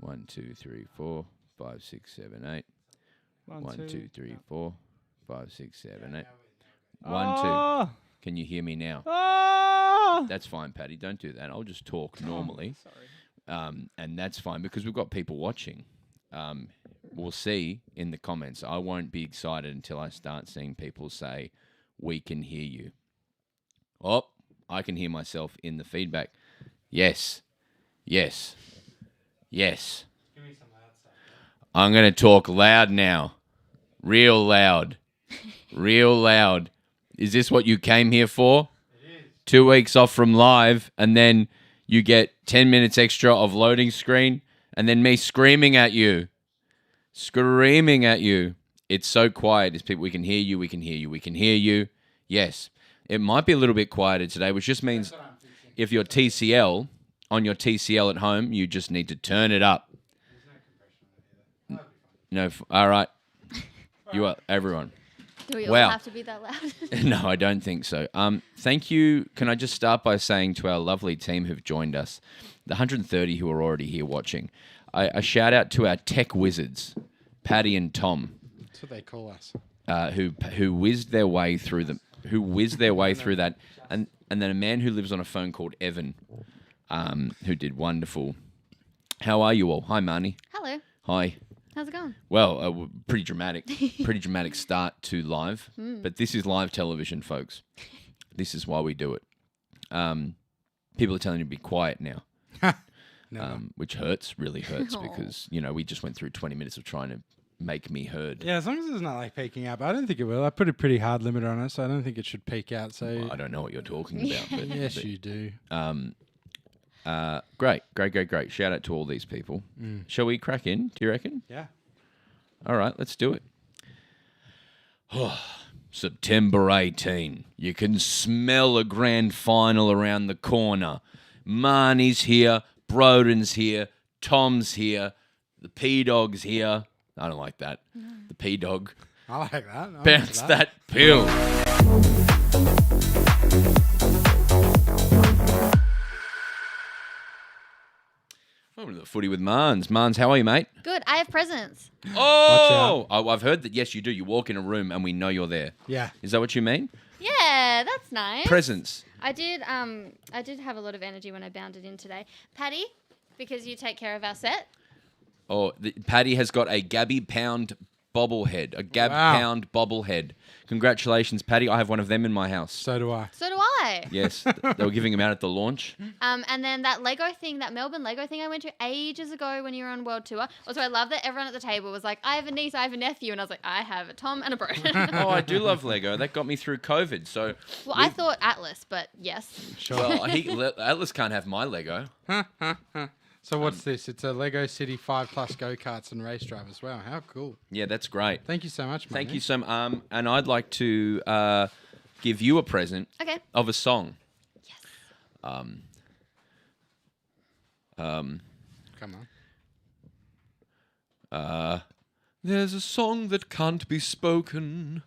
1, 2, 3, 4, 5, 6, 7, 8. 1, 2, 3, 4, 5, 6, 7, 8. 1, 2. Can you hear me now? That's fine, Patty. Don't do that. I'll just talk normally. Sorry. And that's fine because we've got people watching. We'll see in the comments. I won't be excited until I start seeing people say, we can hear you. Oh, I can hear myself in the feedback. Yes. Yes. Yes. Give me some loud stuff. I'm going to talk loud now. Real loud. Real loud. Is this what you came here for? It is. 2 weeks off from live, and then you get 10 minutes extra of loading screen, and then me screaming at you. Screaming at you. It's so quiet. It's people, we can hear you, we can hear you, we can hear you. Yes. It might be a little bit quieter today, which just means if you're TCL, on your TCL at home, you just need to turn it up. There's no compression over here. That'll be fine. No, all right. You are, everyone. Do we all Wow. have to be that loud? No, I don't think so. Thank you. Can I just start by saying to our lovely team who've joined us, the 130 who are already here watching, a shout out to our tech wizards, Paddy and Tom, That's what they call us. who whizzed their way through that, and then a man who lives on a phone called Evan, who did wonderful. How are you all? Hi, Marnie. Hello. Hi. How's it going? Well, pretty dramatic start to live, but this is live television, folks. This is why we do it. People are telling you to be quiet now, which really hurts because, we just went through 20 minutes of trying to make me heard. Yeah, as long as it's not like peaking out, but I don't think it will. I put a pretty hard limit on it, so I don't think it should peak out. So Well, I don't know what you're talking about. But, yes, you do. Great. Shout out to all these people. Shall we crack in, do you reckon? Yeah. All right, let's do it. September 18. You can smell a grand final around the corner. Marnie's here, Broden's here, Tom's here, the P-Dog's here. I don't like that. The P-Dog. I like that. I'm Bounce into that pill. Welcome to the Footy with Marns. Marns, how are you, mate? Good. I have presents. Oh, I've heard that, yes, you do. You walk in a room and we know you're there. Yeah. Is that what you mean? Yeah, that's nice. Presents. I did have a lot of energy when I bounded in today. Patty, because you take care of our set. Oh, Paddy has got a Gabby Pound bobblehead. A Gab Wow. Pound bobblehead. Congratulations, Paddy. I have one of them in my house. So do I. So do I. Yes, they were giving them out at the launch. And then that Lego thing, that Melbourne Lego thing I went to ages ago when you were on World Tour. Also, I love that everyone at the table was like, I have a niece, I have a nephew. And I was like, I have a Tom and a Broden. Oh, I do love Lego. That got me through COVID. So, Well, I thought Atlas, but yes. Sure. well, Atlas can't have my Lego. So what's this? It's a Lego City 5+ go-karts and race drive as well. How cool. Yeah, that's great. Thank you so much, Thank Marnie. you so much. And I'd like to give you a present Okay. of a song. Yes. Come on. There's a song that can't be spoken.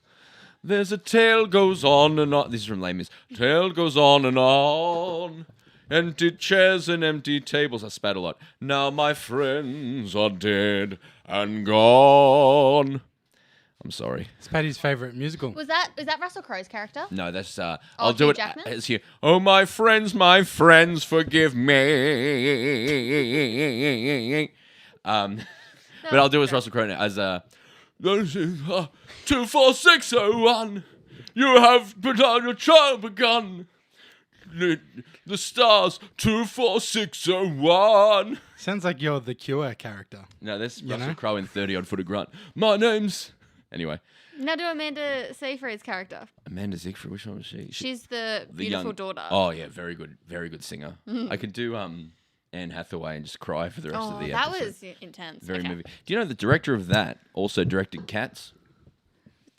There's a tale goes on and on. This is from Les Mis. Tale goes on and on. Empty chairs and empty tables. I spat a lot. Now my friends are dead and gone. I'm sorry. It's Paddy's favourite musical. Is that Russell Crowe's character? No, that's I'll do Hugh it Jackman? as here. Oh, my friends, forgive me. But I'll do it as Russell Crowe now, as 24601. You have put on your trial begun. The stars 24601. Sounds like you're the Cure character. No, that's You Russell know? Crowe in 30-odd foot of grunt. My name's anyway. Now do Amanda Seyfried's character. Amanda Siegfried. Which one was she? She's the The beautiful young- daughter. Oh yeah, very good singer. I could do Anne Hathaway and just cry for the rest of the that episode. was intense. Very Okay. movie. Do you know the director of that also directed Cats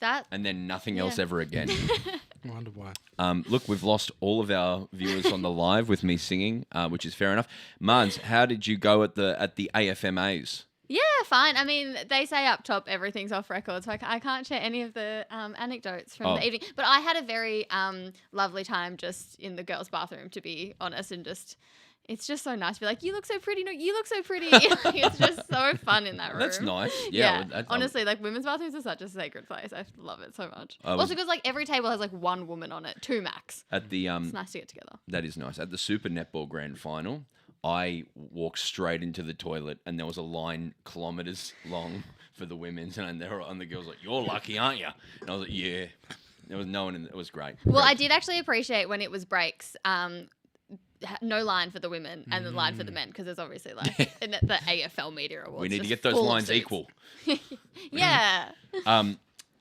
That and then nothing Yeah. else ever again? I wonder why. Look, we've lost all of our viewers on the live with me singing, which is fair enough. Marns, how did you go at the AFMAs? Yeah, fine. I mean, they say up top everything's off record, so I can't share any of the anecdotes from the evening. But I had a very lovely time just in the girls' bathroom, to be honest, and just it's just so nice to be like, you look so pretty. No, you look so pretty. It's just so fun in that room. That's nice. Yeah. Honestly, like women's bathrooms are such a sacred place. I love it so much. I was- Also, because like every table has like one woman on it, 2 max. At the It's nice to get together. That is nice. At the Super Netball Grand Final, I walked straight into the toilet, and there was a line kilometres long for the women's, and the girls were like, "You're lucky, aren't you?" And I was like, "Yeah." There was no one in. It was great. Well, Great. I did actually appreciate when it was breaks. No line for the women and the line for the men, because there's obviously like in the AFL Media Awards. We need to just get those full of lines suits. equal. Yeah.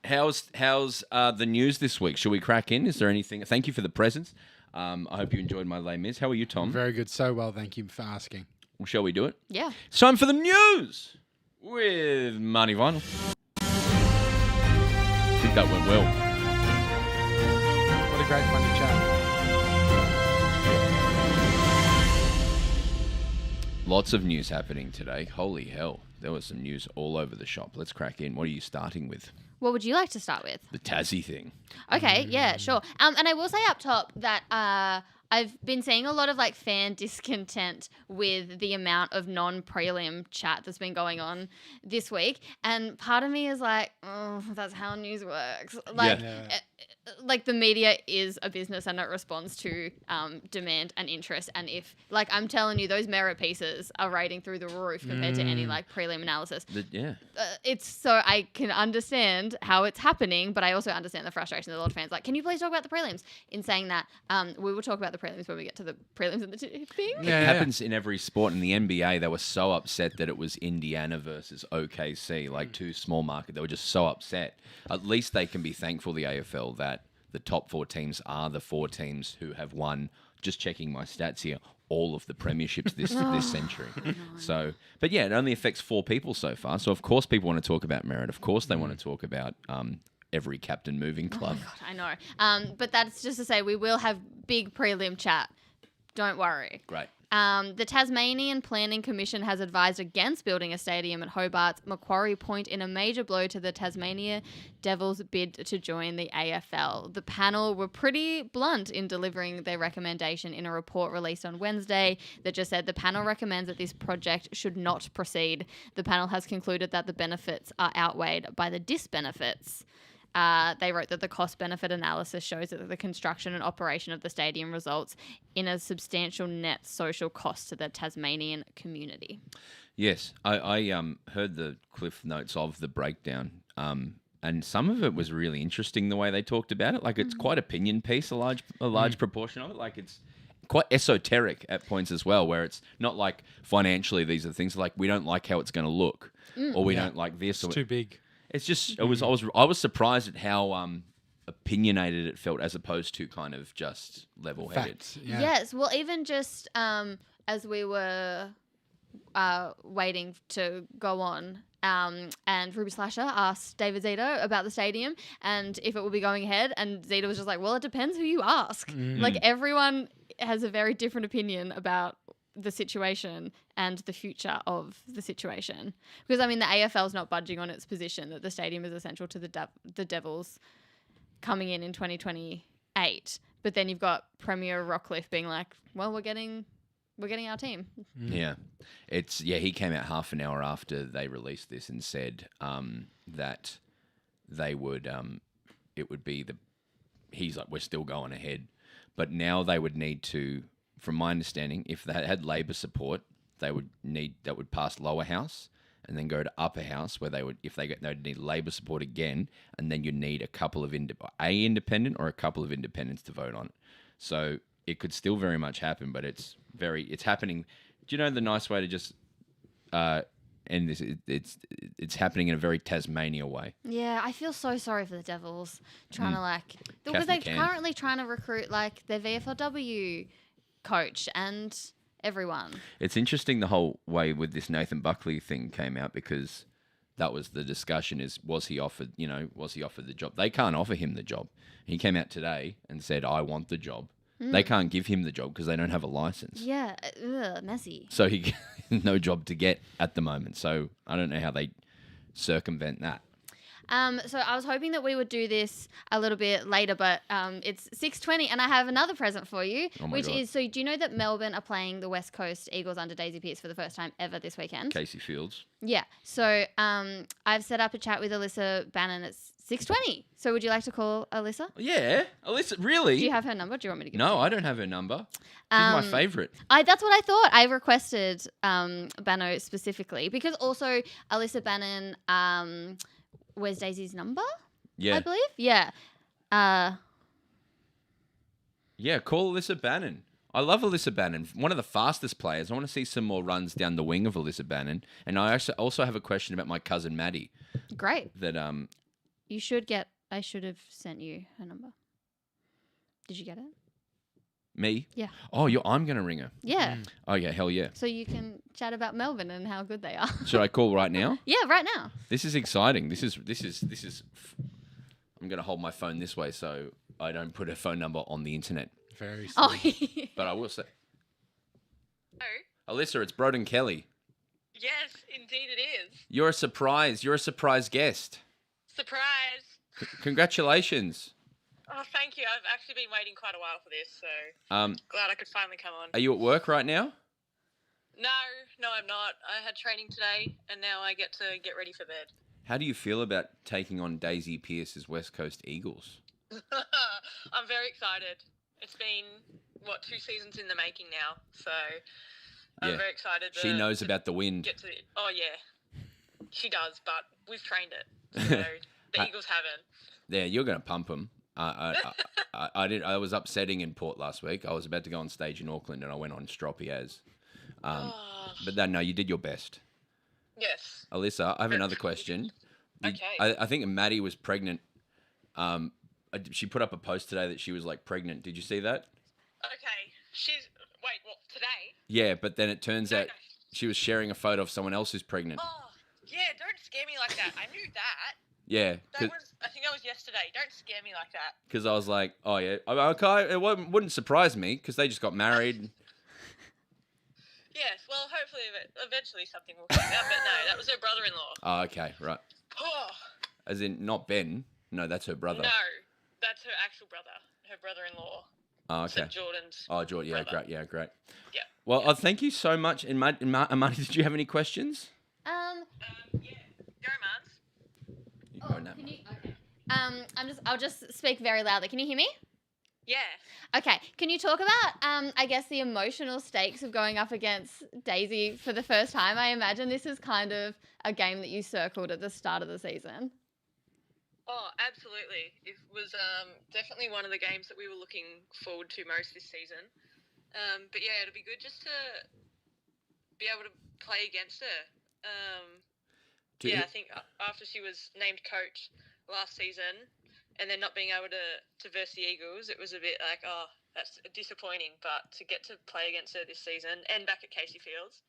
How's the news this week? Shall we crack in? Is there anything? Thank you for the presents. I hope you enjoyed my Les Mis. How are you, Tom? Very good. So well. Thank you for asking. Well, shall we do it? Yeah. It's time for the news with Marnie Vinyl. I think that went well. What a great fun to chat. Lots of news happening today. Holy hell. There was some news all over the shop. Let's crack in. What are you starting with? What would you like to start with? The Tassie thing. Okay, yeah, sure. And I will say up top that I've been seeing a lot of like fan discontent with the amount of non-prelim chat that's been going on this week, and part of me is like, oh, that's how news works. Like, like the media is a business and it responds to demand and interest. And if, like, I'm telling you, those merit pieces are rating through the roof compared to any like prelim analysis. It's so I can understand how it's happening, but I also understand the frustration of a lot of fans. Like, can you please talk about the prelims? In saying that, we will talk about the prelims when we get to the prelims and the thing. It happens in every sport. In the NBA, they were so upset that it was Indiana versus OKC, like 2 small market. They were just so upset. At least they can be thankful, the AFL, that the top 4 teams are the 4 teams who have won, just checking my stats here, all of the premierships this century. So, but yeah, it only affects 4 people so far. So of course people want to talk about merit. Of course they want to talk about every captain moving club. Oh my God, I know. But that's just to say we will have big prelim chat. Don't worry. Great. The Tasmanian Planning Commission has advised against building a stadium at Hobart's Macquarie Point in a major blow to the Tasmania Devils' bid to join the AFL. The panel were pretty blunt in delivering their recommendation in a report released on Wednesday that just said the panel recommends that this project should not proceed. The panel has concluded that the benefits are outweighed by the disbenefits. They wrote that the cost-benefit analysis shows that the construction and operation of the stadium results in a substantial net social cost to the Tasmanian community. Yes, I heard the cliff notes of the breakdown, and some of it was really interesting the way they talked about it. Like, it's quite opinion piece, a large proportion of it. Like, it's quite esoteric at points as well, where it's not like financially these are things like we don't like how it's going to look, or we don't like this. It's too big. It's just I was surprised at how opinionated it felt as opposed to kind of just level-headed. Facts, yeah. Yes, well, even just as we were waiting to go on, and Ruby Slasher asked David Zito about the stadium and if it would be going ahead, and Zito was just like, well, it depends who you ask. Like, everyone has a very different opinion about the situation and the future of the situation. Because, I mean, the AFL's not budging on its position that the stadium is essential to the Devils coming in 2028. But then you've got Premier Rockcliffe being like, well, we're getting our team. Yeah. He came out half an hour after they released this and said that they would it would be he's like, we're still going ahead. But now they would need to, from my understanding, if they had Labor support, that would pass lower house and then go to upper house, where they'd need Labor support again, and then you need a couple of independent or a couple of independents to vote on it. So it could still very much happen, but it's happening. Do you know the nice way to just end this? It's happening in a very Tasmania way. Yeah, I feel so sorry for the Devils trying to because Kath they're McCann. currently trying to recruit like their VFLW coach and everyone. It's interesting the whole way with this Nathan Buckley thing came out, because that was the discussion is, was he offered the job? They can't offer him the job. He came out today and said, I want the job. They can't give him the job because they don't have a license. Yeah, messy. So he no job to get at the moment. So I don't know how they circumvent that. So I was hoping that we would do this a little bit later, but it's 6:20, and I have another present for you, which God. is, so do you know that Melbourne are playing the West Coast Eagles under Daisy Pearce for the first time ever this weekend? Casey Fields. Yeah. So I've set up a chat with Alyssa Bannan at 6:20. So would you like to call Alyssa? Yeah, Alyssa, really? Do you have her number? Do you want me to give it No, to you? I don't have her number. She's my favourite. That's what I thought. I requested Banno specifically because also Alyssa Bannan, where's Daisy's number? Yeah. I believe. Yeah. Yeah, call Alyssa Bannon. I love Alyssa Bannon. One of the fastest players. I want to see some more runs down the wing of Alyssa Bannon. And I also have a question about my cousin Maddie. Great. That You should get. I should have sent you her number. Did you get it? Me? Yeah. Oh, I'm gonna ring her. Yeah. Oh yeah, hell yeah. So you can chat about Melbourne and how good they are. Should I call right now? Yeah, right now. This is exciting. This is. I'm gonna hold my phone this way so I don't put her phone number on the internet. Very smart. Oh. But I will say, Oh, Alyssa, it's Broden Kelly. yes, indeed it is. You're a surprise. You're a surprise guest. Surprise. Congratulations. Oh, thank you. I've actually been waiting quite a while for this, so glad I could finally come on. Are you at work right now? No, I'm not. I had training today, and now I get to get ready for bed. How do you feel about taking on Daisy Pearce's West Coast Eagles? I'm very excited. It's been, 2 seasons in the making now, so Yeah. I'm very excited. She knows about the wind. Oh, yeah. She does, but we've trained it, so the Eagles haven't. Yeah, you're going to pump them. I was upsetting in Port last week. I was about to go on stage in Auckland, and I went on stroppy as. But no, you did your best. Yes. Alyssa, I have another question. Okay. I think Maddie was pregnant. She put up a post today that she was like pregnant. Did you see that? Okay. Wait, what, today? Yeah, but then it turns out No. she was sharing a photo of someone else who's pregnant. Oh, yeah, don't scare me like that. I knew that. Yeah, I think that was yesterday. Don't scare me like that. because I was like, oh yeah, it wouldn't surprise me because they just got married. Yes, well, hopefully eventually something will come out, but no, that was her brother-in-law. Oh, okay, right. Oh, As in, not Ben. No, that's her brother. no, that's her actual brother, her brother-in-law. Oh, okay. St. Jordan's. Oh, George, yeah, brother. great, yeah, great. Yeah. Well, thank you so much. And Marnie, did you have any questions? Yeah, go, Marns. You go now. Can you? Okay. I'll just speak very loudly. Can you hear me? Yeah. Okay. Can you talk about, I guess, the emotional stakes of going up against Daisy for the first time? I imagine this is kind of a game that you circled at the start of the season. Oh, absolutely. It was definitely one of the games that we were looking forward to most this season. But yeah, it'll be good just to be able to play against her. I think after she was named coach last season and then not being able to verse the Eagles, it was a bit like, oh, that's disappointing. But to get to play against her this season and back at Casey Fields,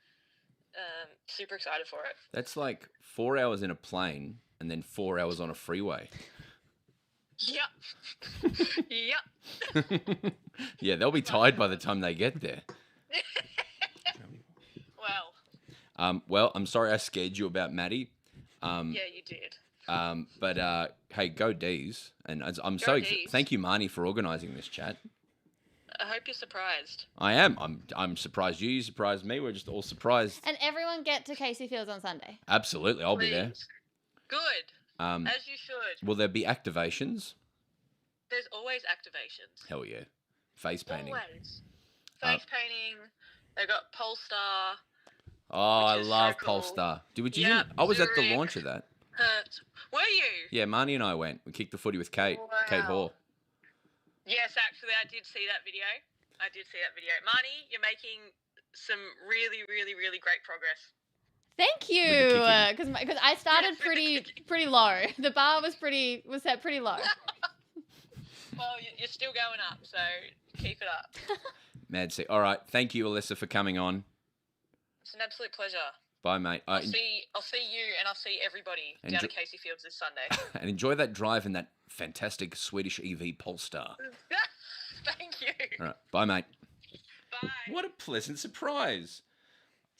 super excited for it. That's like 4 hours in a plane and then 4 hours on a freeway. Yep. Yep. Yeah, they'll be tired by the time they get there. Well. Well, I'm sorry I scared you about Maddie. Yeah, you did. But hey, go D's. And I'm Go so D's. thank you, Marnie, for organising this chat. I hope you're surprised. I am. I'm surprised you surprised me. We're just all surprised. And everyone get to Casey Fields on Sunday. Absolutely, I'll be there. Please. Good. As you should. Will there be activations? There's always activations. Hell yeah. Face painting. Always. Face painting. They got Polestar. Oh, I Which is love so cool. Polestar. Did you? Yep, I was at the Zurich. launch of that. Were you? Yeah, Marnie and I went. We kicked the footy with Kate. Kate Wow. Hall. Yes, actually, I did see that video. Marnie, you're making some really, really, really great progress. Thank you, With the because I started Yes, with the kicking. pretty low. The bar was set pretty low. Well, you're still going up, so keep it up. Mad sick. All right. Thank you, Alyssa, for coming on. It's an absolute pleasure. Bye, mate. I'll see you and I'll see everybody down at Casey Fields this Sunday. And enjoy that drive in that fantastic Swedish EV Polestar. Thank you. All right. Bye, mate. Bye. What a pleasant surprise.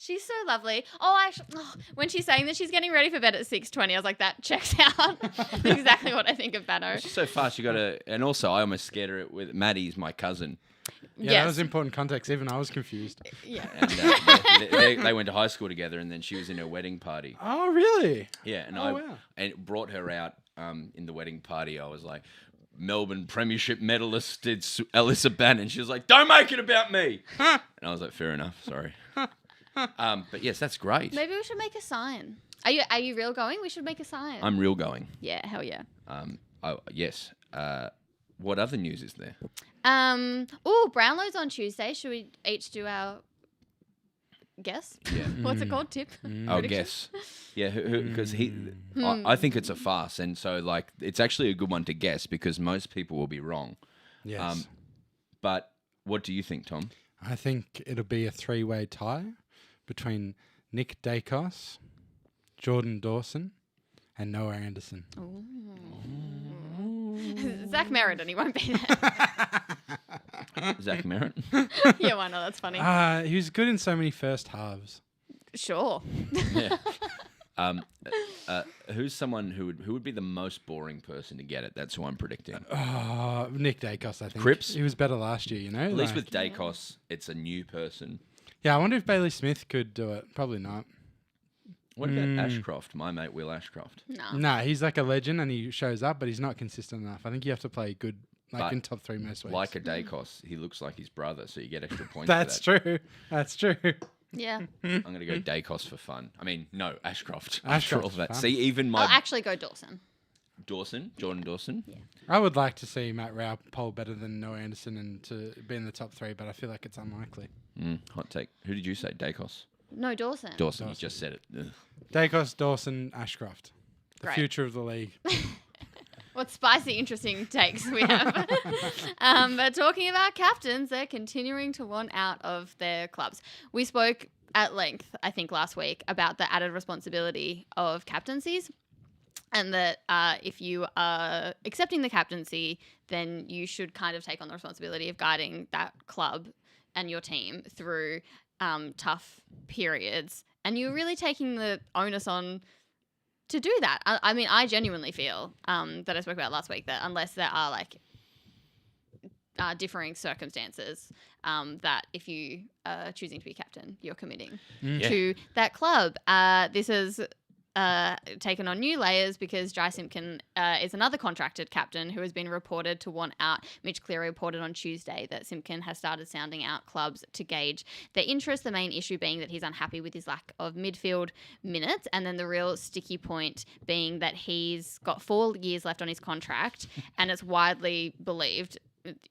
She's so lovely. Oh, actually, when she's saying that she's getting ready for bed at 6:20, I was like, that checks out. That's exactly what I think of Banno. She's so fast. You got to, and also I almost scared her with Maddie's my cousin. Yeah, that was important context. Even I was confused. Yeah. And they went to high school together, and then she was in her wedding party. Oh, really? Yeah, and wow. and brought her out in the wedding party. I was like, Melbourne Premiership medalist Alyssa Bannan. She was like, "Don't make it about me." And I was like, "Fair enough, sorry." But yes, that's great. Maybe we should make a sign. Are you real going? We should make a sign. I'm real going. Yeah, hell yeah. Yes. What other news is there? Brownlow's on Tuesday. Should we each do our guess? Yeah. What's it called? Tip? I'll guess. Yeah, because I think it's a farce, and so like it's actually a good one to guess because most people will be wrong. Yes. But what do you think, Tom? I think it'll be a 3-way tie between Nick Dacos, Jordan Dawson, and Noah Anderson. Zach Merritt, and he won't be there. Zach Merritt? Yeah, why not? That's funny. He was good in so many first halves. Sure. Yeah. Who's someone who would be the most boring person to get it? That's who I'm predicting. Nick Dacos, I think. Cripps? He was better last year, you know? At least with Dacos, it's a new person. Yeah, I wonder if Bailey Smith could do it. Probably not. What about Ashcroft, my mate Will Ashcroft? No. Nah, he's like a legend and he shows up, but he's not consistent enough. I think you have to play good, But in top 3 most weeks. Like a Dacos, he looks like his brother, so you get extra points That's for that. true. That's true. Yeah. I'm going to go Dacos for fun. I mean, no, Ashcroft. Ashcroft After all for that. fun. See, even my I'll actually go Dawson. Jordan Dawson. Yeah. I would like to see Matt Rao poll better than Noah Anderson and to be in the top 3, but I feel like it's unlikely. Hot take. Who did you say? Dacos? No, Dawson. Dawson. You just said it. Ugh. Dacos, Dawson, Ashcroft. The Great. future of the league. What spicy, interesting takes we have. But talking about captains, they're continuing to want out of their clubs. We spoke at length, I think, last week about the added responsibility of captaincies. And that if you are accepting the captaincy, then you should kind of take on the responsibility of guiding that club and your team through tough periods. And you're really taking the onus on to do that. I mean, I genuinely feel that I spoke about last week that unless there are like differing circumstances, that if you are choosing to be captain, you're committing to that club. This is taken on new layers because Jai Simpkin is another contracted captain who has been reported to want out. Mitch Cleary reported on Tuesday that Simpkin has started sounding out clubs to gauge their interest, the main issue being that he's unhappy with his lack of midfield minutes, and then the real sticky point being that he's got 4 years left on his contract, and it's widely believed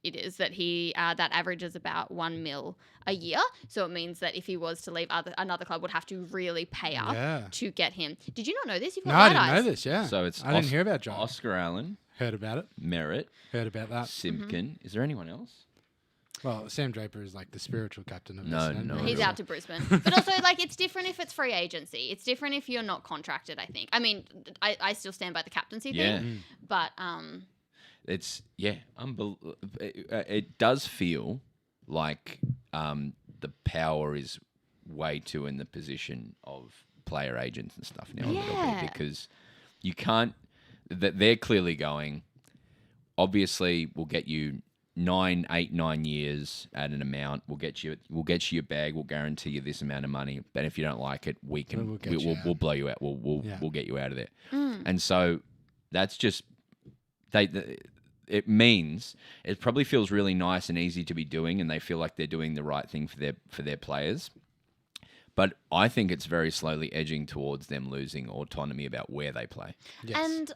it is that he that averages about 1 mil a year. So it means that if he was to leave, another club would have to really pay up to get him. Did you not know this? You've got No, I light didn't eyes. know this, yeah. So it's I didn't hear about John. Oscar Allen, Heard about it. Merritt, Heard about that. Simpkin. Is there anyone else? Well, Sam Draper is like the spiritual captain of No, this. isn't no. he? He's out to Brisbane. But also, like, it's different if it's free agency. It's different if you're not contracted, I think. I mean, I still stand by the captaincy Yeah. thing. But It's it does feel like the power is way too in the position of player agents and stuff now a little Yeah. bit because you can't. That they're clearly going. Obviously, we'll get you 9 years at an amount. We'll get you your bag. We'll guarantee you this amount of money. But if you don't like it, we'll blow you out. We'll get you out of there. And so that's just it means it probably feels really nice and easy to be doing, and they feel like they're doing the right thing for their players. But I think it's very slowly edging towards them losing autonomy about where they play. Yes. And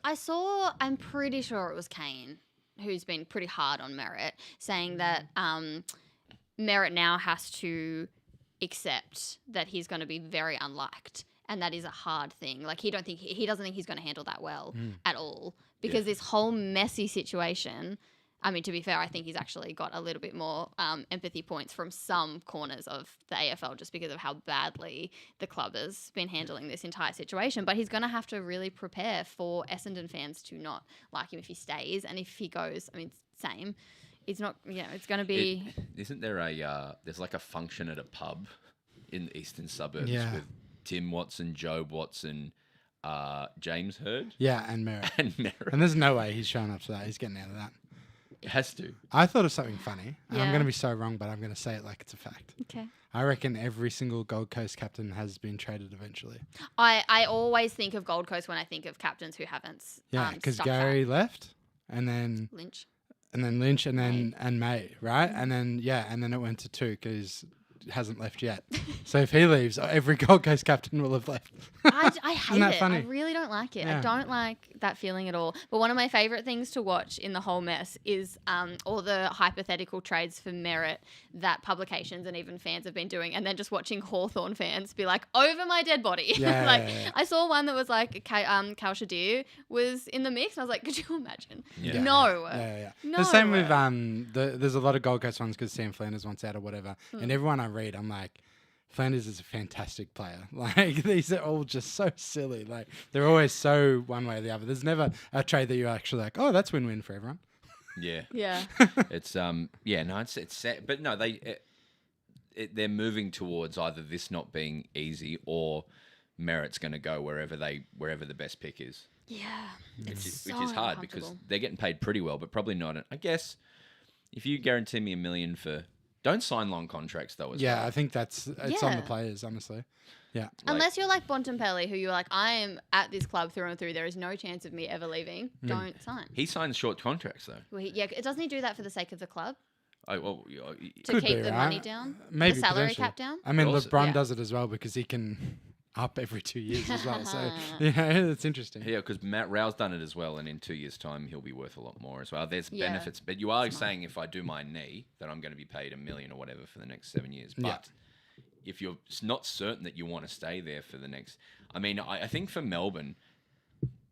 I'm pretty sure it was Kane who's been pretty hard on Merritt, saying that Merritt now has to accept that he's going to be very unliked, and that is a hard thing. Like he doesn't think he's going to handle that well at all, because this whole messy situation. I mean, to be fair, I think he's actually got a little bit more empathy points from some corners of the AFL just because of how badly the club has been handling this entire situation. But he's going to have to really prepare for Essendon fans to not like him if he stays. And if he goes, I mean, same. It's not, it's going to be... Isn't there there's like a function at a pub in the eastern suburbs Yeah. with Tim Watson, Job Watson, James Hurd, Yeah, and Merritt. and Merritt. And there's no way he's showing up to that. He's getting out of that. It has to. I thought of something funny. And I'm Yeah. going to be so wrong, but I'm going to say it like it's a fact. Okay. I reckon every single Gold Coast captain has been traded eventually. I always think of Gold Coast when I think of captains who haven't. Yeah, because stuck Gary left, and then that. Lynch. Lynch, and then and May, right? And then and then it went to two because hasn't left yet. So if he leaves, every Gold Coast captain will have left. I hate that it. funny? I really don't like it. Yeah. I don't like that feeling at all. But one of my favourite things to watch in the whole mess is all the hypothetical trades for merit that publications and even fans have been doing, and then just watching Hawthorn fans be like, over my dead body. Yeah, like yeah. I saw one that was like Cal Shadir was in the mix, and I was like, could you imagine? Yeah. No. Yeah. No. The same with there's a lot of Gold Coast ones because Sam Flanders wants out or whatever. And everyone I read, I'm like, Flanders is a fantastic player. Like, these are all just so silly. Like, they're always so one way or the other. There's never a trade that you're actually like, oh, that's win-win for everyone. Yeah. Yeah. It's it's sad, but no, they're moving towards either this not being easy or Merritt's going to go wherever the best pick is. Yeah. Which It's is so hard because uncomfortable. they're getting paid pretty well, but probably not. I guess if you guarantee me $1 million for, don't sign long contracts though. As Yeah, well. I think it's on Yeah. the players, honestly. Yeah. Like- Unless you're like Bontempelli, who you're like, I am at this club through and through. There is no chance of me ever leaving. Don't sign. he signs short contracts though. Well, doesn't he do that for the sake of the club Well, to Could keep be, the right? money down, Maybe the salary potentially. cap down? I mean, Also- LeBron Yeah. does it as well because he can up every 2 years as well. So, it's interesting. yeah, because Matt Rao's done it as well, and in 2 years' time he'll be worth a lot more as well. There's Yeah. benefits, but you are saying if I do my knee that I'm going to be paid $1 million or whatever for the next 7 years. But Yeah. if you're not certain that you want to stay there for the next, I mean, I think for Melbourne,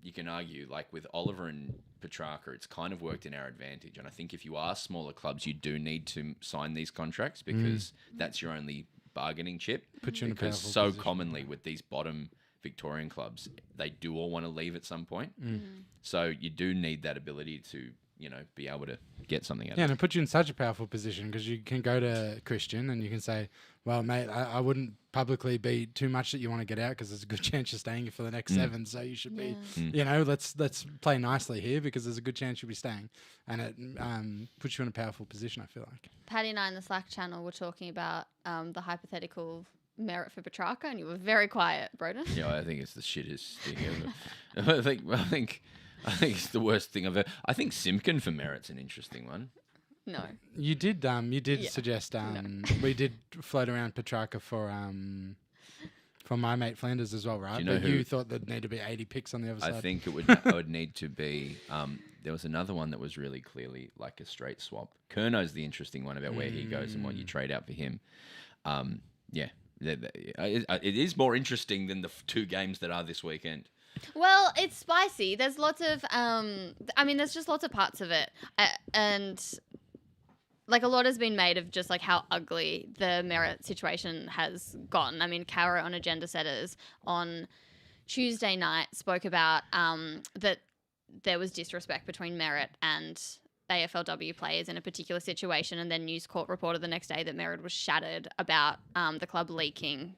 you can argue like with Oliver and Petrarca, it's kind of worked in our advantage. And I think if you are smaller clubs, you do need to sign these contracts because that's your only bargaining chip. Put you in a Because powerful so position. commonly with these bottom Victorian clubs, they do all want to leave at some point. So you do need that ability to, be able to get something out Yeah, of and it. it puts you in such a powerful position because you can go to Christian and you can say, well, mate, I wouldn't publicly be too much that you want to get out because there's a good chance you're staying here for the next 7. So you should be, let's play nicely here because there's a good chance you'll be staying. And it puts you in a powerful position, I feel like. Patty and I in the Slack channel were talking about the hypothetical merit for Petrarca, and you were very quiet, Broden. Yeah, I think it's the shittest thing ever. I think it's the worst thing I've ever. I think Simpkin for Merit's an interesting one. No. You did Yeah. suggest we did float around Petrarca for my mate Flanders as well, right? Do you know but who- you thought there'd need to be 80 picks on the other I side. think I would need to be. There was another one that was really clearly like a straight swap. Kerno's the interesting one about where he goes and what you trade out for him. It is more interesting than the 2 games that are this weekend. Well, it's spicy. There's lots of, there's just lots of parts of it. And, like, a lot has been made of just, like, how ugly the merit situation has gotten. I mean, Cara on Agenda Setters on Tuesday night spoke about that there was disrespect between merit and AFLW players in a particular situation, and then News Corp reported the next day that merit was shattered about the club leaking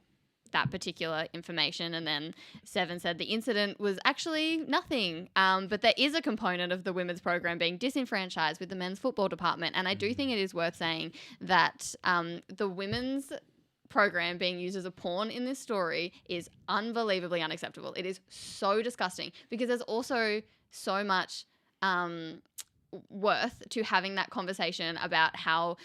that particular information, and then Seven said the incident was actually nothing, but there is a component of the women's program being disenfranchised with the men's football department, and I do think it is worth saying that the women's program being used as a pawn in this story is unbelievably unacceptable. It is so disgusting because there's also so much worth to having that conversation about how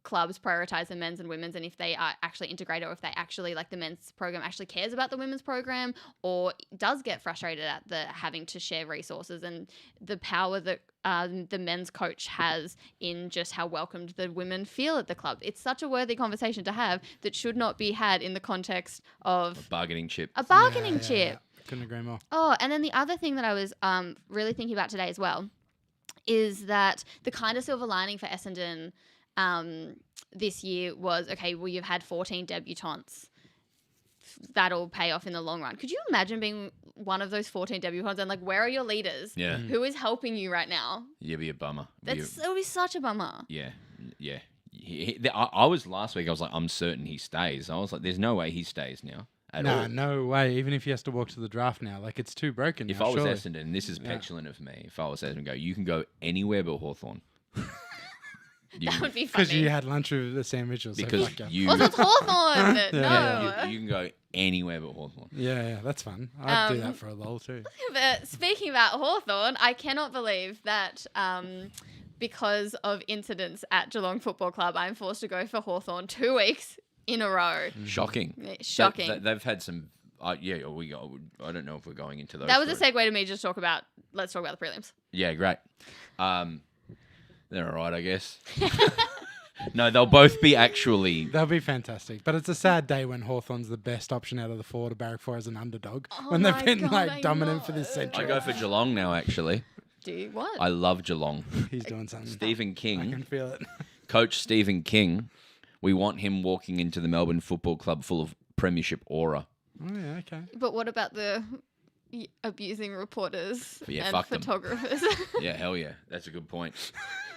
clubs prioritize the men's and women's, and if they are actually integrated, or if they actually, like, the men's program actually cares about the women's program, or does get frustrated at the having to share resources and the power that the men's coach has in just how welcomed the women feel at the club. It's such a worthy conversation to have that should not be had in the context of Bargaining chip. a bargaining chip. Yeah. Couldn't agree more. Oh, and then the other thing that I was really thinking about today as well is that the kind of silver lining for Essendon this year was, okay, well, you've had 14 debutantes. That'll pay off in the long run. Could you imagine being one of those 14 debutantes and, like, where are your leaders? Yeah. Who is helping you right now? You'd be a bummer. It would be such a bummer. Yeah. I was last week. I was like, I'm certain he stays. I was like, there's no way he stays now at all. No way. Even if he has to walk to the draft now, like it's too broken. If now, I was surely. Essendon, and this is petulant of me, if I was Essendon, you can go anywhere but Hawthorn. That would be funny. Because you had lunch with the Sam Mitchell. Because so you, Also, it's Hawthorn. No. yeah, you can go anywhere but Hawthorn. yeah, that's fun. I'd do that for a lol too. But speaking about Hawthorn, I cannot believe that because of incidents at Geelong Football Club, I'm forced to go for Hawthorn 2 weeks in a row. Shocking. Shocking. They've had some. I don't know if we're going into those. That was a stories. segue to me just talk about. Let's talk about the prelims. Yeah, great. They're all right, I guess. No, they'll both be actually. They'll be fantastic. But it's a sad day when Hawthorn's the best option out of the four to barrack for as an underdog. Oh when they've my been God, like I dominant for know. this I century. go for Geelong now, actually. Do you what? I love Geelong. He's doing something. Stephen I King, can feel it. Coach Stephen King, we want him walking into the Melbourne Football Club full of premiership aura. Oh yeah, okay. But what about the abusing reporters Yeah, and fuck them. photographers? Yeah, hell yeah. That's a good point.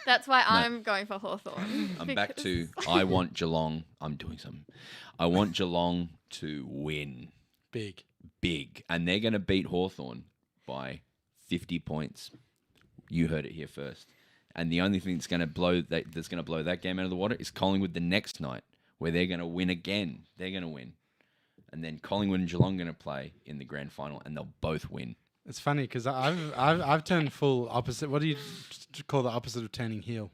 That's why I'm going for Hawthorn. I'm back to I want Geelong. I'm doing something. I want Geelong to win Big. big. And they're going to beat Hawthorn by 50 points. You heard it here first. And the only thing that's going to blow that game out of the water is Collingwood the next night, where they're going to win again. They're going to win. And then Collingwood and Geelong are going to play in the grand final, and they'll both win. It's funny because I've turned full opposite. What do you call the opposite of turning heel?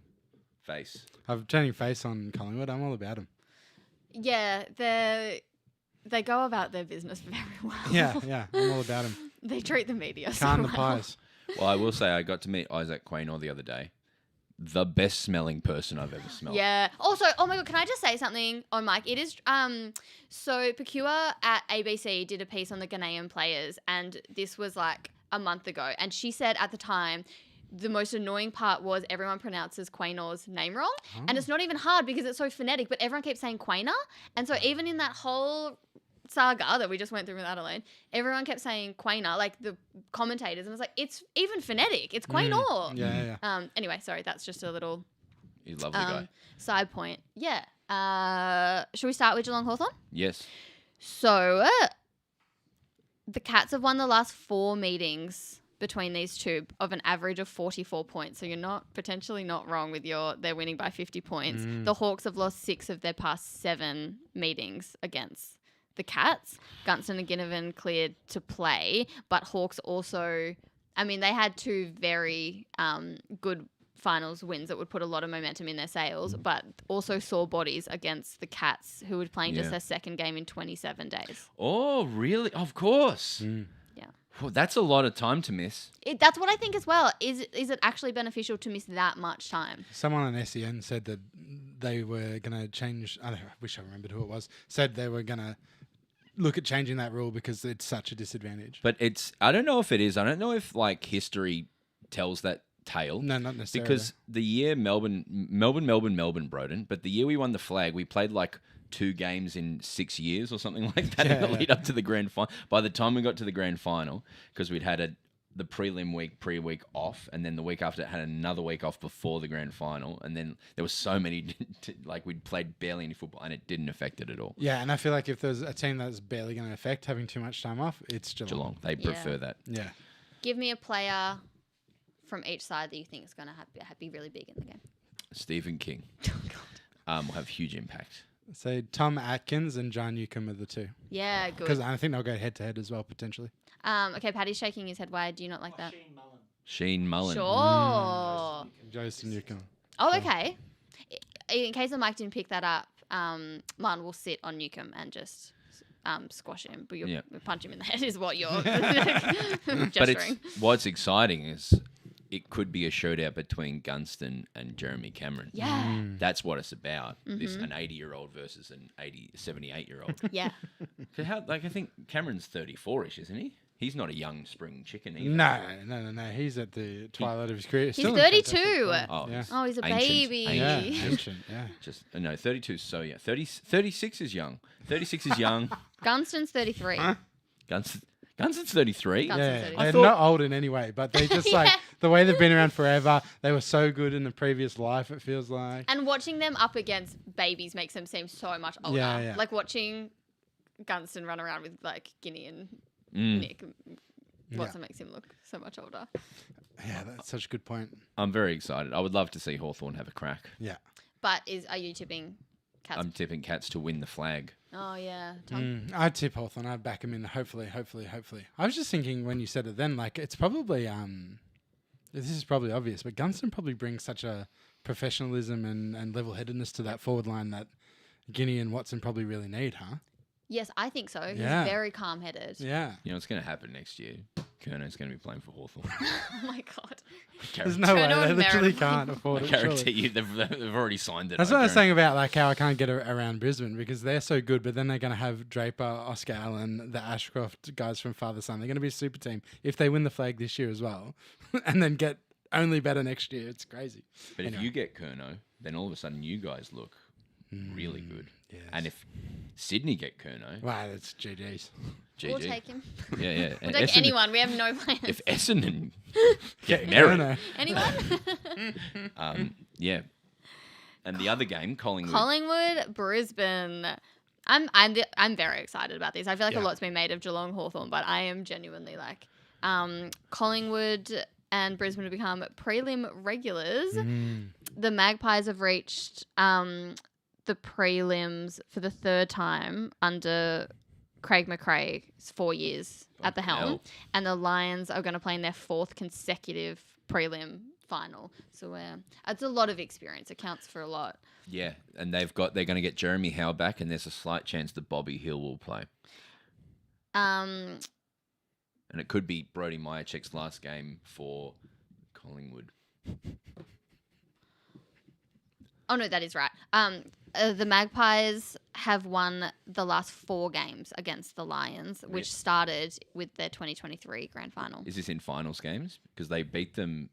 Face. I'm turning face on Collingwood. I'm all about them. Yeah, they go about their business very well. Yeah, I'm all about them. They treat the media so Can't the well. pies. Well, I will say I got to meet Isaac Quaynor the other day. The best smelling person I've ever smelled. Yeah. Also, oh my God, can I just say something on mic? It is, so Pekua at ABC did a piece on the Ghanaian players, and this was like a month ago. And she said at the time, the most annoying part was everyone pronounces Quaynor's name wrong. And it's not even hard because it's so phonetic, but everyone keeps saying Quaynor. And so even in that whole saga that we just went through with Adelaide, everyone kept saying Quaynor, like the commentators, and it's like, it's even phonetic. It's Quaynor. Yeah. Anyway, sorry, that's just a little He's a lovely guy. side point. Yeah. Should we start with Geelong Hawthorn? Yes. So, the Cats have won the last 4 meetings between these two of an average of 44 points. So you're potentially not wrong with they're winning by 50 points. The Hawks have lost 6 of their past 7 meetings against the Cats. Gunston and Ginnivan cleared to play, but Hawks also, I mean, they had 2 very good finals wins that would put a lot of momentum in their sails, but also sore bodies against the Cats, who were playing just their second game in 27 days. Oh, really? Of course. Yeah. Well, that's a lot of time to miss. That's what I think as well. Is it actually beneficial to miss that much time? Someone on SEN said that they were going to change. I wish I remembered who it was. Said they were going to look at changing that rule because it's such a disadvantage. But I don't know if it is. I don't know if like history tells that tale. No, not necessarily. Because the year Melbourne, Broden, but the year we won the flag, we played like 2 games in 6 years or something like that in the lead up to the grand final. By the time we got to the grand final, because we'd had the prelim week off, and then the week after it had another week off before the grand final, and then there was so many, like we'd played barely any football, and it didn't affect it at all. Yeah, and I feel like if there's a team that's barely going to affect having too much time off, it's Geelong. They prefer that. Yeah. Give me a player from each side that you think is going to be really big in the game. Stephen King will have huge impact. So Tom Atkins and John Newcombe are the 2. Yeah, good. Because I think they'll go head to head as well, potentially. Okay, Paddy's shaking his head. Why do you not like that? Sheen Mullen. Sure. Joseph Newcombe. Oh, okay. In case the mic didn't pick that up, Marn will sit on Newcombe and just squash him. But you'll punch him in the head is what you're gesturing. But what's exciting is it could be a shootout between Gunston and Jeremy Cameron. Yeah. That's what it's about. This an 80-year-old versus an 78-year-old. Yeah. I think Cameron's 34-ish, isn't he? He's not a young spring chicken either. No. He's at the twilight of his career. He's Still in 32. fantastic form. Oh, Yeah. Oh, he's a Ancient. baby. Yeah, ancient, yeah. Just no, 32 is so young. 36 is young. 36 is young. Gunston's 33. Gunston's 33. Gunston's Yeah, 33. they're thought- not old in any way, but they just like Yeah. the way they've been around forever. They were so good in the previous life. It feels like. And watching them up against babies makes them seem so much older. Yeah, yeah. Like watching Gunston run around with like Guinea and Mm. Nick. Watson makes him look so much older. Yeah, that's such a good point. I'm very excited. I would love to see Hawthorn have a crack. Yeah. But are you tipping Cats? I'm tipping Cats to win the flag. Oh yeah, Tom. I'd tip Hawthorn. I'd back him in. Hopefully. I was just thinking when you said it then, like it's probably this is probably obvious, but Gunston probably brings such a professionalism and level-headedness to that forward line that Guinea and Watson probably really need, huh? Yes, I think so. He's Yeah. very calm-headed. Yeah. You know what's going to happen next year? Kerno's going to be playing for Hawthorn. Oh my god. There's no way. Kerno They and literally Merritt. can't afford I it. guarantee surely. you they've already signed it. That's what I was saying about like how I can't get around Brisbane because they're so good, but then they're going to have Draper, Oscar Allen, the Ashcroft guys from Father Son. They're going to be a super team if they win the flag this year as well, and then get only better next year. It's crazy. But if Anyway. you get Kerno, then all of a sudden you guys look really good. Yes. And if Sydney get Kerno, Wow, that's GG's. GG. We'll take him. Yeah, yeah. We'll take anyone. We have no plans. If Essendon get Yeah, Merritt, no. Anyone? yeah. And the other game, Collingwood. Collingwood, Brisbane. I'm very excited about these. I feel like Yeah. a lot's been made of Geelong Hawthorn, but I am genuinely like Collingwood and Brisbane have become prelim regulars. The Magpies have reached the prelims for the third time under Craig McRae's 4 years at the Fucking helm, hell. and the Lions are going to play in their fourth consecutive prelim final. So it's a lot of experience. It counts for a lot. Yeah, and they're going to get Jeremy Howe back, and there's a slight chance that Bobby Hill will play. Um, And it could be Brodie Myercheck's last game for Collingwood. Oh no, that is right. The Magpies have won the last 4 games against the Lions, which started with their 2023 grand final. Is this in finals games? Because they beat them,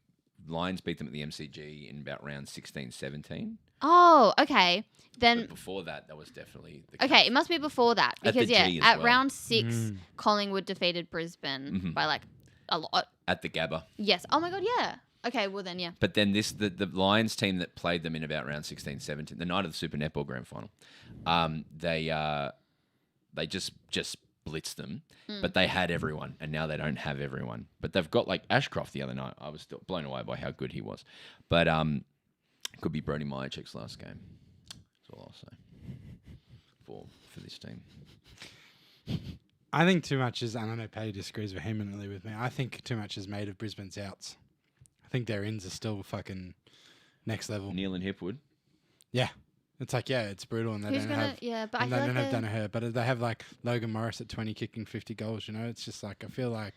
Lions beat them at the MCG in about round 16, 17. Oh, okay. But Then before that was definitely the okay, it must be before that At the because yeah, G as at well. round 6, Collingwood defeated Brisbane by like a lot. at the Gabba. Yes. Oh my god, yeah. Okay, well then, yeah. But then the Lions team that played them in about round 16, 17, the night of the Super Netball Grand Final, they just blitzed them. But they had everyone, and now they don't have everyone. But they've got like Ashcroft the other night. I was still blown away by how good he was. But it could be Brodie Myercheck's last game. That's all I'll say for this team. I think too much is, and I know Paddy disagrees vehemently with me, I think too much is made of Brisbane's outs. I think their ins are still fucking next level. Neil and Hipwood. Yeah. It's like, yeah, it's brutal and they Who's don't gonna? have... Yeah, but I And feel they like don't have they're- Danaher, but they have like Logan Morris at 20 kicking 50 goals, you know? It's just like, I feel like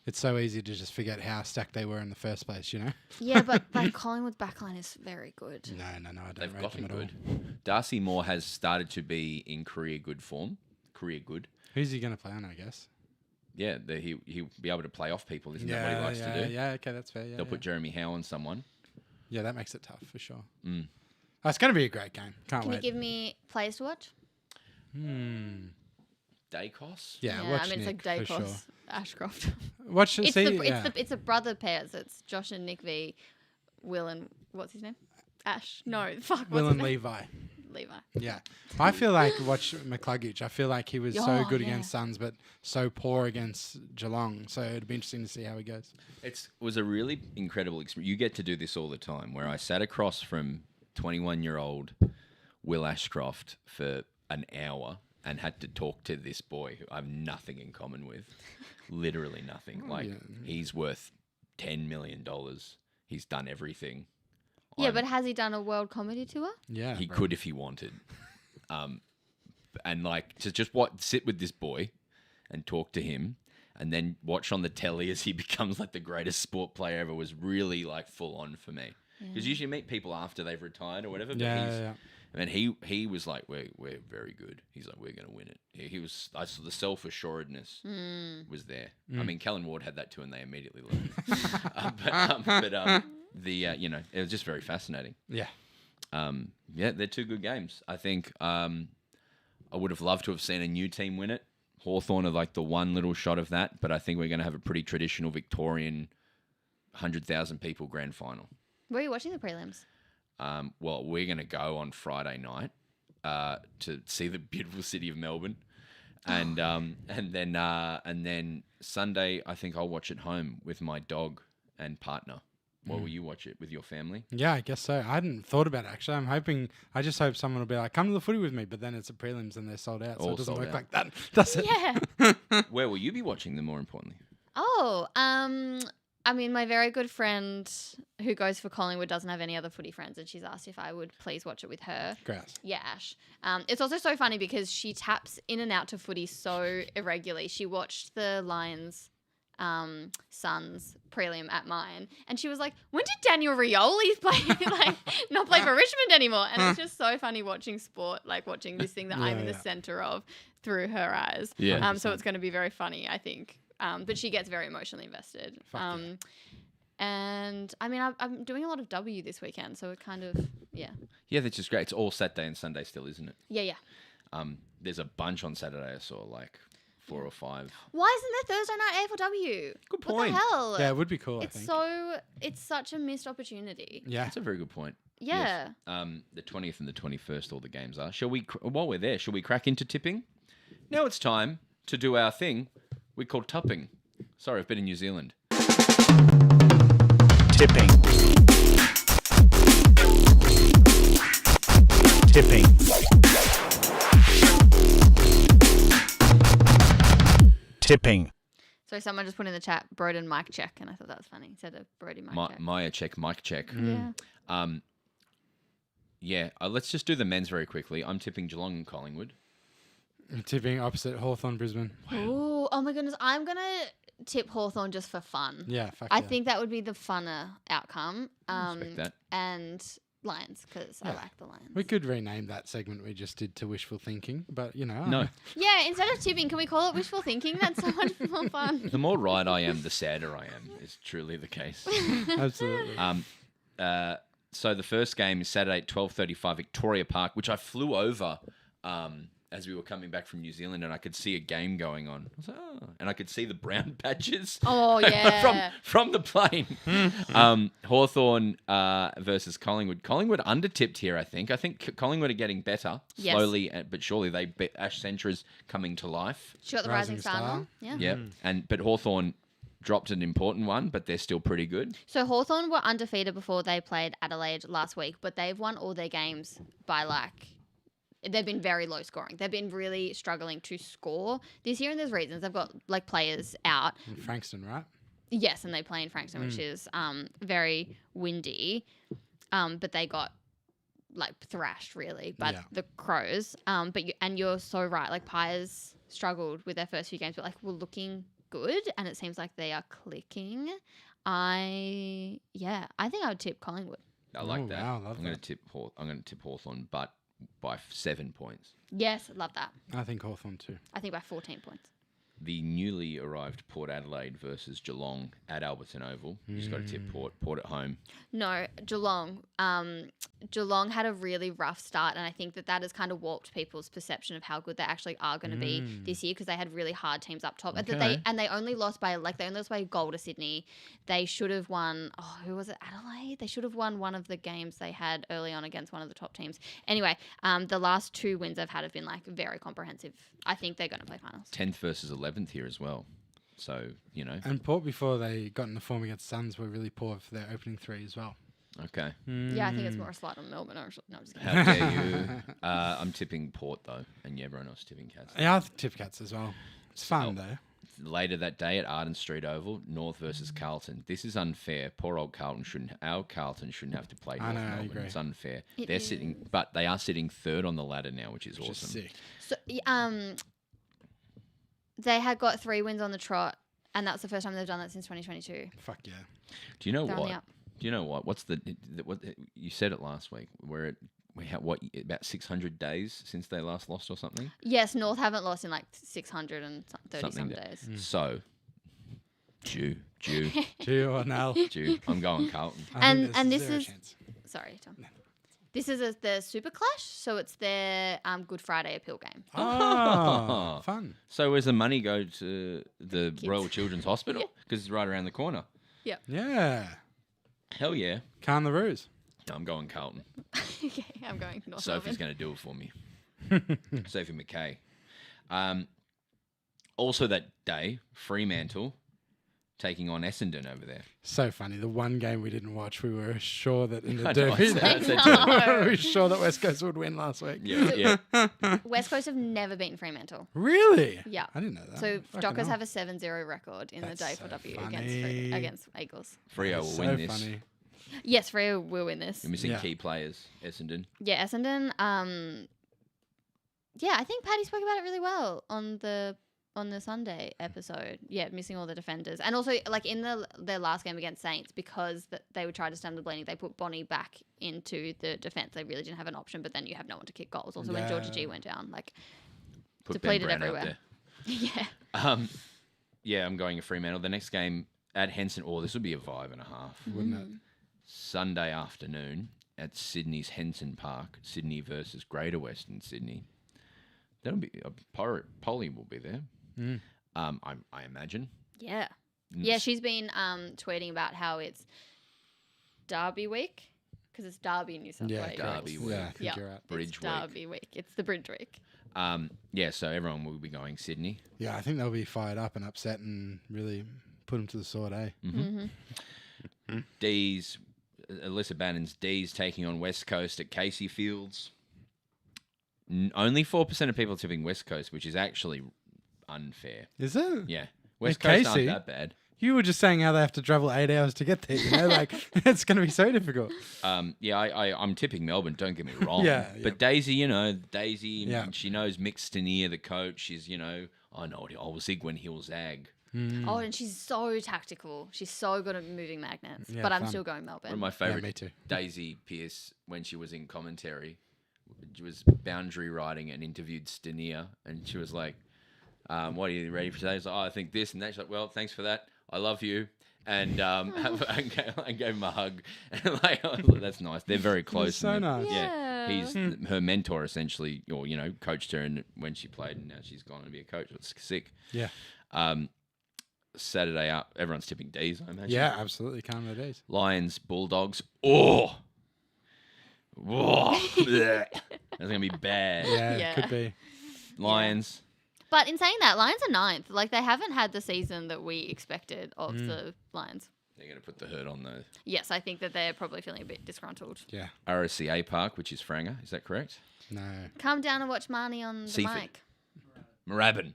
it's so easy to just forget how stacked they were in the first place, you know? yeah, but like Collingwood's backline is very good. No, I don't They've rate got them him at all. good. Darcy Moore has started to be in career good form. Career good. Who's he going to play on, I guess? Yeah, he'll be able to play off people. Isn't that what he likes to do? Yeah, okay, that's fair. Yeah, They'll put Jeremy Howe on someone. yeah, that makes it tough for sure. Mm. Oh, it's going to be a great game. Can't Can you wait. give me players to watch? Dacos? Yeah, I watch mean Nick, it's like for sure. Dacos, Ashcroft. Watch it's see, the yeah. it's a brother pairs. It's Josh and Nick v. Will and what's his name? Ash. No, fuck. Will what's and his name? Levi. Levi. Yeah. I feel like watch McCluggage. I feel like he was so Oh, good yeah. against Suns, but so poor against Geelong. So it'd be interesting to see how he goes. It was a really incredible experience. You get to do this all the time, where I sat across from 21-year-old Will Ashcroft for an hour and had to talk to this boy who I have nothing in common with. Literally nothing. Like, yeah. he's worth $10 million. He's done everything. Yeah, I'm- but has he done a world comedy tour? Yeah. He bro. could if he wanted. And like to just sit with this boy and talk to him and then watch on the telly as he becomes like the greatest sport player ever was really like full on for me. Because usually you meet people after they've retired or whatever. But Yeah. And he was like, we're very good. He's like, we're going to win it. He was, I saw the self-assuredness was there. I mean, Kellen Ward had that too and they immediately left. It was just very fascinating. Yeah. Yeah, they're two good games. I think I would have loved to have seen a new team win it. Hawthorn are like the one little shot of that, but I think we're going to have a pretty traditional Victorian 100,000 people grand final. Where are you watching the prelims? Well, we're going to go on Friday night to see the beautiful city of Melbourne, and then Sunday I think I'll watch it home with my dog and partner. What will you watch it with your family? Yeah, I guess so. I hadn't thought about it, actually. I just hope someone will be like, come to the footy with me, but then it's a prelims and they're sold out, so All it doesn't sold work out. like that, does it? Yeah. Where will you be watching them, more importantly? Oh, I mean, my very good friend who goes for Collingwood doesn't have any other footy friends, and she's asked if I would please watch it with her. Grass. Yeah, Ash. It's also so funny because she taps in and out to footy so irregularly. She watched the Lions Suns prelim at mine, and she was like, when did Daniel Rioli not play for Richmond anymore? And it's just so funny watching sport, like watching this thing that I'm in the center of through her eyes. Yeah. So it's going to be very funny, I think. But she gets very emotionally invested. And I mean, I'm doing a lot of W this weekend, so it kind of, yeah. Yeah, that's just great. It's all Saturday and Sunday still, isn't it? Yeah. There's a bunch on Saturday. I saw like 4 or 5. Why isn't there Thursday night AFLW? Good What point. the hell? Yeah, it would be cool, It's I think. it's such a missed opportunity. Yeah. That's a very good point. Yeah. Yes. The 20th and the 21st, all the games are. Shall we? While we're there, shall we crack into tipping? Now it's time to do our thing we call tupping. Sorry, I've been in New Zealand. Tipping. Tipping. Tipping. So someone just put in the chat, Broden mic check, and I thought that was funny. Instead of Brody mic check. Maya check, mic check. Yeah. Let's just do the men's very quickly. I'm tipping Geelong and Collingwood. I'm tipping opposite Hawthorn, Brisbane. Ooh, oh my goodness. I'm going to tip Hawthorn just for fun. Yeah, fuck I yeah. think that would be the funner outcome. Respect that. And Lions, because I like the Lions. We could rename that segment we just did to wishful thinking, but No. Yeah, instead of tipping, can we call it wishful thinking? That's so much more fun. The more right I am, the sadder I am, is truly the case. Absolutely. So the first game is Saturday at 12:35 Victoria Park, which I flew over as we were coming back from New Zealand, and I could see a game going on. I was like, oh. And I could see the brown patches. Oh, yeah. from the plane. Hawthorn versus Collingwood. Collingwood under-tipped here, I think. I think Collingwood are getting better Yes. slowly, but surely. Ash Centra's coming to life. She got the Rising Rising Star. Star. now. Yeah. Yeah, but Hawthorn dropped an important one, but they're still pretty good. So Hawthorn were undefeated before they played Adelaide last week, but they've won all their games by they've been very low scoring. They've been really struggling to score this year, and there's reasons. They've got players out. In Frankston, right? Yes, and they play in Frankston, which is very windy. But they got thrashed really by the Crows. You're so right. Pies struggled with their first few games, but were looking good, and it seems like they are clicking. I think I would tip Collingwood. I like that. Wow, love I'm going that. to tip Hawthorn, but by 7 points. Yes, love that. I think Hawthorn too. I think by 14 points. The newly arrived Port Adelaide versus Geelong at Alberton Oval. You just got to tip Port at home. No, Geelong. Geelong had a really rough start, and I think that has kind of warped people's perception of how good they actually are going to be this year, because they had really hard teams up top. Okay. They only lost by a goal to Sydney. They should have won. Oh, who was it? Adelaide. They should have won one of the games they had early on against one of the top teams. Anyway, the last 2 wins they've had have been very comprehensive. I think they're going to play finals. 10th versus 11th here as well. So, And Port, before they got in the form against Suns, were really poor for their opening 3 as well. Okay. Yeah, I think it's more a slight on Melbourne. No, I'm just kidding. How dare you? I'm tipping Port, though, and everyone else tipping Cats. Yeah, I think tip Cats as well. It's fun, though. Later that day at Arden Street Oval, North versus Carlton. This is unfair. Poor old Carlton shouldn't have to play North know, I Melbourne. agree. It's unfair. It They're is. sitting, but they are sitting 3rd on the ladder now, which is Which is awesome. sick. So, they had got 3 wins on the trot, and that's the first time they've done that since 2022. Fuck yeah. Do you know They're on the what? up. Do you know what? What's what you said it last week? We had about 600 days since they last lost or something. Yes, North haven't lost in 630 some Something days. So, Jew. Gee or Nell. I'm going Carlton. And this is sorry, Tom. This is their Super Clash, so it's their Good Friday appeal game. Oh, fun. So where's the money go to the Royal Children's Hospital? Because it's right around the corner. Yeah. Hell yeah. Calm the ruse. I'm going Carlton. Okay, I'm going North Sophie's Melbourne. going to do it for me. Sophie McKay. Also that day, Fremantle taking on Essendon over there. So funny. The one game we didn't watch, we were sure that in the I know, I derby, said- I said to we were sure that West Coast would win last week. Yeah. West Coast have never beaten Fremantle. Really? Yeah. I didn't know that. So Fucking Dockers hell. have a 7-0 record in That's the day so for W funny. against Eagles. Freo will so win this. funny. Yes, Freo will win this. You're missing Yeah. key players, Essendon. Yeah, Essendon. Yeah, I think Paddy spoke about it really well on the Sunday episode. Yeah, missing all the defenders, and also like in their last game against Saints, because they would try to stem the bleeding, they put Bonnie back into the defense. They really didn't have an option, but then you have no one to kick goals. Also, when Georgia G Yeah. went down, like Put Ben depleted Brown out everywhere. there. yeah, Yeah, I'm going to Fremantle. The next game at Henson. Oh, this would be a 5.5. Wouldn't it? Sunday afternoon at Sydney's Henson Park. Sydney versus Greater Western Sydney. That'll be Polly will be there. I imagine. yeah, yeah. She's been tweeting about how it's Derby week because it's Derby, New South Yeah, Wales. Derby week. Yeah, I think Yeah. you're right. Bridge It's week. Derby week. It's the Bridge week. Yeah, so everyone will be going Sydney. Yeah, I think they'll be fired up and upset and really put them to the sword, eh? D's, Alyssa Bannon's D's taking on West Coast at Casey Fields. Only 4% of people tipping West Coast, which is actually unfair. Is it? Yeah. West Hey, Coast Casey? aren't that bad. You were just saying how they have to travel 8 hours to get there. You know, like it's going to be so difficult. Yeah, I'm tipping Melbourne, don't get me wrong. Yeah, But yeah. Daisy, Yeah. she knows Mick Stanier, the coach. She's, I know it. I'll zig when he'll zag. Oh, and she's so tactical. She's so good at moving magnets. Yeah, but I'm fun. still going One of Melbourne. my Yeah, favourite, me too. Daisy Pearce, when she was in commentary, was boundary riding and interviewed Stanier. And she was like, what are you ready for today? I was like, I think this and that. She's like, well, thanks for that. I love you. And I gave him a hug. And like, that's nice. They're very close. so and nice. Yeah. He's her mentor essentially, or coached her when she played, and now she's gone to be a coach. It's sick. Yeah. Saturday up, everyone's tipping D's, I imagine. Yeah, absolutely. Calm the days. Lions, Bulldogs. Oh, bleh. That's gonna be bad. Yeah, Yeah. it could be. Lions. But in saying that, Lions are 9th. Like, they haven't had the season that we expected of the Lions. They're gonna put the hurt on the Yes, I think that they're probably feeling a bit disgruntled. Yeah. RSCA Park, which is Franger. Is that correct? No. Calm down and watch Marnie on the Seaford. mic. Moorabbin.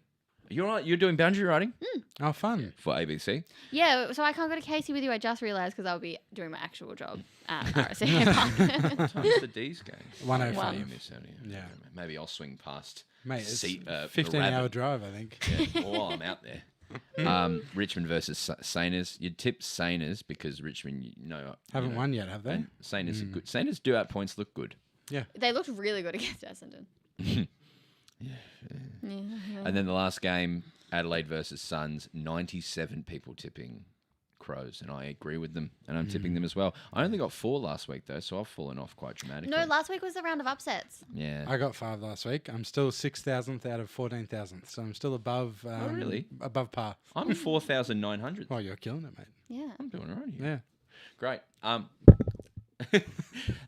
You're right. You're doing boundary riding Oh, fun. for ABC. Yeah, so I can't go to Casey with you. I just realised because I'll be doing my actual job at RSA Park. What's the D's game? 105. Wow. You miss out, Yeah. Maybe I'll swing past. Mate, it's Seat, 15-hour Moorabbin. drive, I think. Yeah, while I'm out there. Richmond versus Sainers. You'd tip Sainers because Richmond, Haven't won yet, have they? And Sainers are good. Sainers do out points look good. They looked really good against Essendon. Yeah. And then the last game, Adelaide versus Suns. 97 people tipping Crows, and I agree with them, and I'm tipping them as well. I only got 4 last week though, so I've fallen off quite dramatically. No, last week was the round of upsets. Yeah. I got 5 last week. I'm still 6,000th out of 14,000th, so I'm still above. really? Above par. I'm 4,900. Oh, you're killing it, mate. Yeah. I'm doing all right here. Yeah. Great.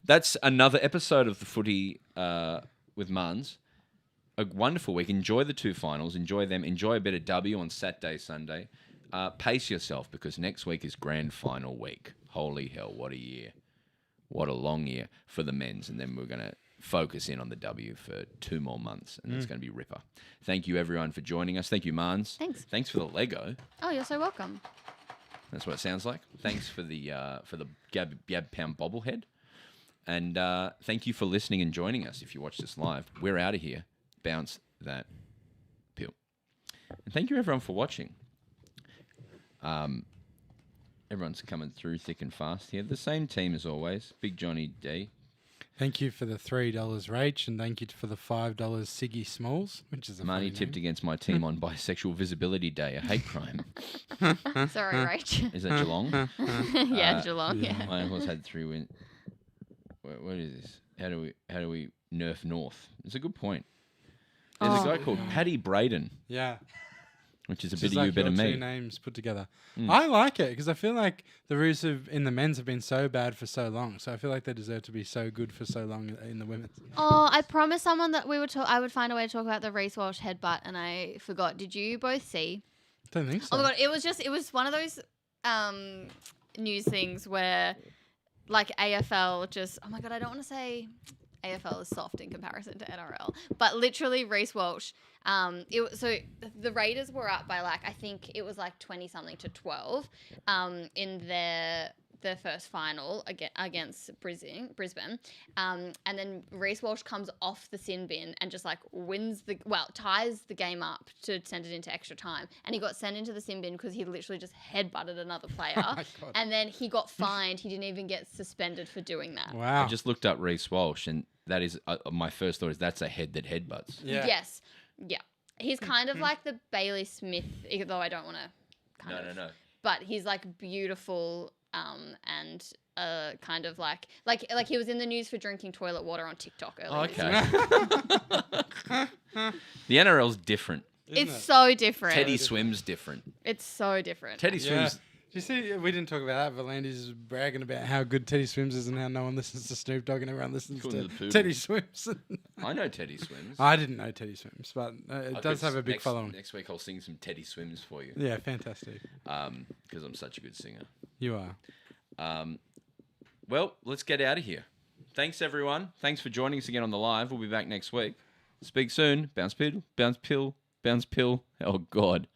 That's another episode of the Footy with Marns. A wonderful week. Enjoy the 2 finals. Enjoy them. Enjoy a bit of W on Saturday, Sunday. Pace yourself because next week is grand final week. Holy hell, what a year. What a long year for the men's. And then we're going to focus in on the W for 2 more months. And it's going to be ripper. Thank you, everyone, for joining us. Thank you, Marns. Thanks. Thanks for the Lego. Oh, you're so welcome. That's what it sounds like. Thanks for the Gab Pound bobblehead. And thank you for listening and joining us if you watch this live. We're out of here. Bounce that pill. And thank you, everyone, for watching. Everyone's coming through thick and fast here. The same team as always. Big Johnny D. Thank you for the $3 Rach, and thank you for the $5 Siggy Smalls, which is a funny Marnie tipped name. against my team on Bisexual Visibility Day, a hate crime. Sorry, Rach. Is that Geelong? Yeah, Geelong. Yeah. My uncle's had 3 wins. What is this? How do we nerf North? It's a good point. There's a guy called Paddy Braden, Yeah. which is a Just bit of like you, a bit your of me. two names put together. I like it because I feel like the Roos in the men's have been so bad for so long. So I feel like they deserve to be so good for so long in the women's. Oh, I promised someone that I would find a way to talk about the Reece Walsh headbutt, and I forgot. Did you both see? Don't think so. Oh my god, it was one of those news things where like AFL just, oh my god, I don't want to say AFL is soft in comparison to NRL, but literally Reece Walsh. So the Raiders were up by like, I think it was like 20 something to 12 in their first final against Brisbane. And then Reece Walsh comes off the sin bin and just like ties the game up to send it into extra time. And he got sent into the sin bin because he literally just headbutted another player. Oh my God. And then he got fined. He didn't even get suspended for doing that. Wow. I just looked up Reece Walsh, and that is my first thought is that's a head that headbutts. Yeah. Yes. Yeah. He's kind of like the Bailey Smith, even though I don't want to No. But he's like beautiful and kind of like he was in the news for drinking toilet water on TikTok earlier. Okay. The NRL's different. It's so different. Teddy Swim's different. It's so different. Teddy Yeah. Swim's. Do you see? We didn't talk about that. Valandy's bragging about how good Teddy Swims is and how no one listens to Snoop Dogg and everyone listens Calling to the poodle. Teddy Swims. I know Teddy Swims. I didn't know Teddy Swims, but it does have a big following. Next week I'll sing some Teddy Swims for you. Yeah, fantastic. Because I'm such a good singer. You are. Well, let's get out of here. Thanks, everyone. Thanks for joining us again on the live. We'll be back next week. Speak soon. Bounce pill, bounce pill, bounce pill. Oh, God.